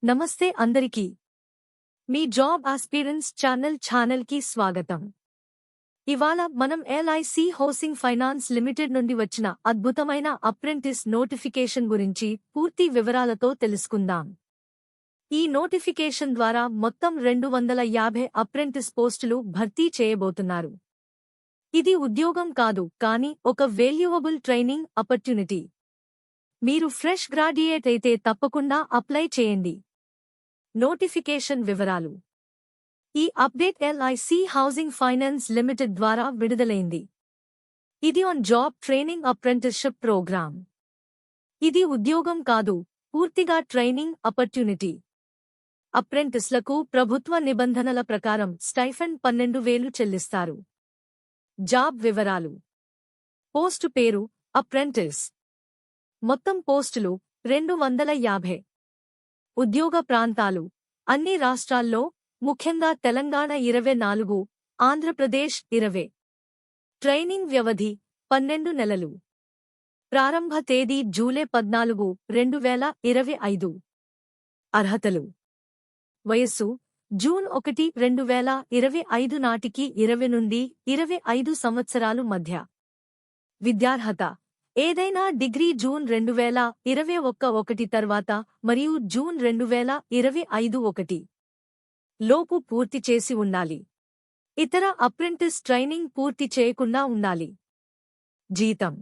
నమస్తే అందరికీ. మీ job aspirants ఛానల్కి స్వాగతం. ఇవాళ మనం ఎల్ఐసి హౌసింగ్ ఫైనాన్స్ లిమిటెడ్ నుండి వచ్చిన అద్భుతమైన అప్రెంటిస్ నోటిఫికేషన్ గురించి పూర్తి వివరాలతో తెలుసుకుందాం. ఈ నోటిఫికేషన్ ద్వారా మొత్తం 250 అప్రెంటిస్ పోస్టులు భర్తీ చేయబోతున్నారు. ఇది ఉద్యోగం కాదు, కానీ ఒక వాల్యుయబుల్ ట్రైనింగ్ ఆపర్చునిటీ. మీరు ఫ్రెష్ గ్రాడ్యుయేట్ అయితే తప్పకుండా అప్లై చేయండి. నోటిఫికేషన్ వివరాలు. ఈ update LIC housing finance limited ద్వారా విడుదలైంది. ఇది on job training apprenticeship programme. ఇది ఉద్యోగం కాదు, పూర్తిగా ట్రైనింగ్ ఆపర్చునిటీ. అప్రెంటిస్లకు ప్రభుత్వ నిబంధనల ప్రకారం స్టైఫండ్ 12,000 చెల్లిస్తారు. జాబ్ వివరాలు. పోస్టు పేరు అప్రెంటిస్. మొత్తం పోస్టులు 250. ఉద్యోగ ప్రాంతాలు అన్ని రాష్ట్రాల్లో, ముఖ్యంగా తెలంగాణ 24, ఆంధ్రప్రదేశ్ 20. ట్రైనింగ్ వ్యవధి 12 నెలలు. ప్రారంభ తేదీ జూలై 14, 2025. అర్హతలు. వయస్సు జూన్ 1, 2025 నాటికి 20 నుండి 25 సంవత్సరాలు మధ్య. విద్యార్హత ఏదైనా డిగ్రీ జూన్ 2021 తర్వాత మరియు జూన్ 2025 లోపు పూర్తి చేసి ఉండాలి. ఇతర అప్రెంటిస్ ట్రైనింగ్ పూర్తి చేయకుండా ఉండాలి. జీతం.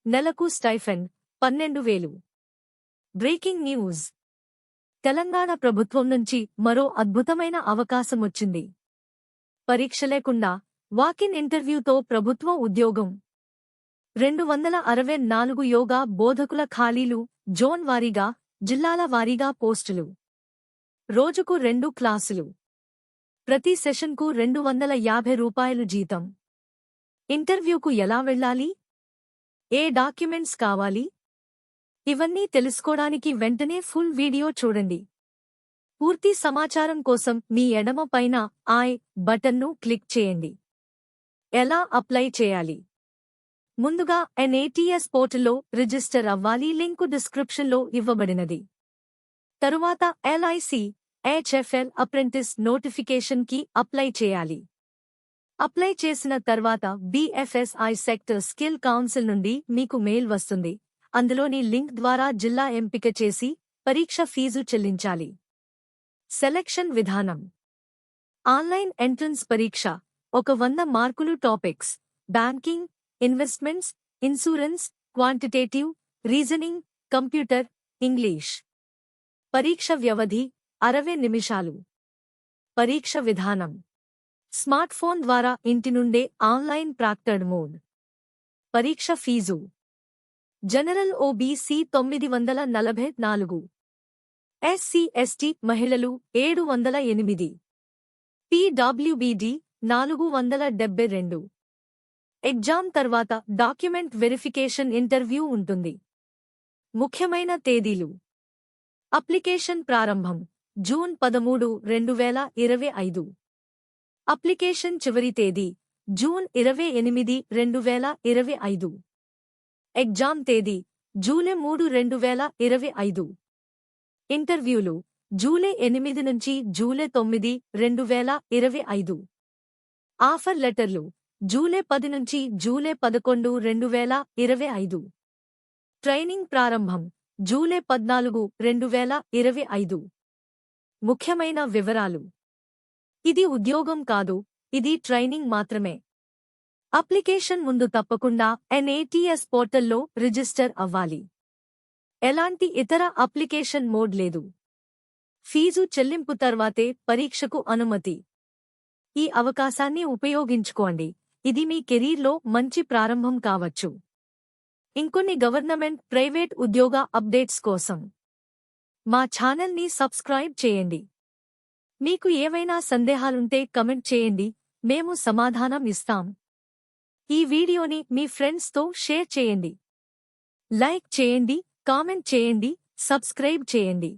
నెలకు స్టైఫండ్ 12,000. Breaking news. తెలంగాణ ప్రభుత్వం నుంచి మరో అద్భుతమైన అవకాశమొచ్చింది. పరీక్ష లేకుండా వాకిన్ ఇంటర్వ్యూతో ప్రభుత్వ ఉద్యోగం. 264 యోగా బోధకుల ఖాళీలు. జోన్ వారీగా, జిల్లాల వారీగా పోస్టులు. రోజుకు 2 క్లాసులు. ప్రతి సెషన్కు ₹250 జీతం. ఇంటర్వ్యూకు ఎలా వెళ్ళాలి? ఏ డాక్యుమెంట్స్ కావాలి? ఇవన్నీ తెలుసుకోవడానికి వెంటనే ఫుల్ వీడియో చూడండి. పూర్తి సమాచారం కోసం మీ ఎడమ పైన ఐ బటన్ను క్లిక్ చేయండి. ఎలా అప్లై చేయాలి? ముందుగా NATS పోర్టల్లో రిజిస్టర్ అవ్వాలి. లింకు డిస్క్రిప్షన్లో ఇవ్వబడినది. తరువాత LIC HFL అప్రెంటిస్ నోటిఫికేషన్కి అప్లై చేయాలి. అప్లై చేసిన తర్వాత BFSI సెక్టర్ స్కిల్ కౌన్సిల్ నుండి మీకు మెయిల్ వస్తుంది. అందులోని లింక్ ద్వారా జిల్లా ఎంపిక చేసి పరీక్ష ఫీజు చెల్లించాలి. సెలక్షన్ విధానం. ఆన్లైన్ ఎంట్రన్స్ పరీక్ష. 100 మార్కులు. Topics: banking, investments, insurance, quantitative, reasoning, computer, English. పరీక్ష వ్యవధి 60 నిమిషాలు. పరీక్ష విధానం: స్మార్ట్ ఫోన్ ద్వారా ఇంటి నుండే ఆన్లైన్ ప్రాక్టర్డ్ మోడ్. పరీక్ష ఫీజు: జనరల్ OBC 944, SC ST మహిళలు 708, PWBD 472. ఎగ్జామ్ తర్వాత డాక్యుమెంట్ వెరిఫికేషన్ ఇంటర్వ్యూ ఉంటుంది. ముఖ్యమైన తేదీలు. అప్లికేషన్ ప్రారంభం జూన్ 13, 2025. అప్లికేషన్ చివరి తేదీ జూన్ 28, 2025. ఎగ్జామ్ తేదీ జూలై 3, 2025. ఇంటర్వ్యూలు జూలై 8 నుంచి జూలై 9, 2025. ఆఫర్ లెటర్లు జూలై 10 నుంచి జూలై 11, 2025. ట్రైనింగ్ ప్రారంభం జూలై 14, 2025. ముఖ్యమైన వివరాలు. ఇది ఉద్యోగం కాదు, ఇది ట్రైనింగ్ మాత్రమే. అప్లికేషన్ ముందు తప్పకుండా NATS పోర్టల్లో రిజిస్టర్ అవ్వాలి. ఎలాంటి ఇతర అప్లికేషన్ మోడ్ లేదు. ఫీజు చెల్లింపు తర్వాతే పరీక్షకు అనుమతి. ఈ అవకాశాన్ని ఉపయోగించుకోండి. ఇది మీ కెరీర్లో మంచి ప్రారంభం కావచ్చు. ఇంకొన్ని గవర్నమెంట్, ప్రైవేట్ ఉద్యోగ అప్డేట్స్ కోసం మా ఛానల్ని సబ్స్క్రైబ్ చేయండి. మీకు ఏవైనా సందేహాలుంటే కమెంట్ చేయండి, మేము సమాధానం ఇస్తాం. ఈ వీడియోని మీ ఫ్రెండ్స్తో షేర్ చేయండి. లైక్ చేయండి, కామెంట్ చేయండి, సబ్స్క్రైబ్ చేయండి.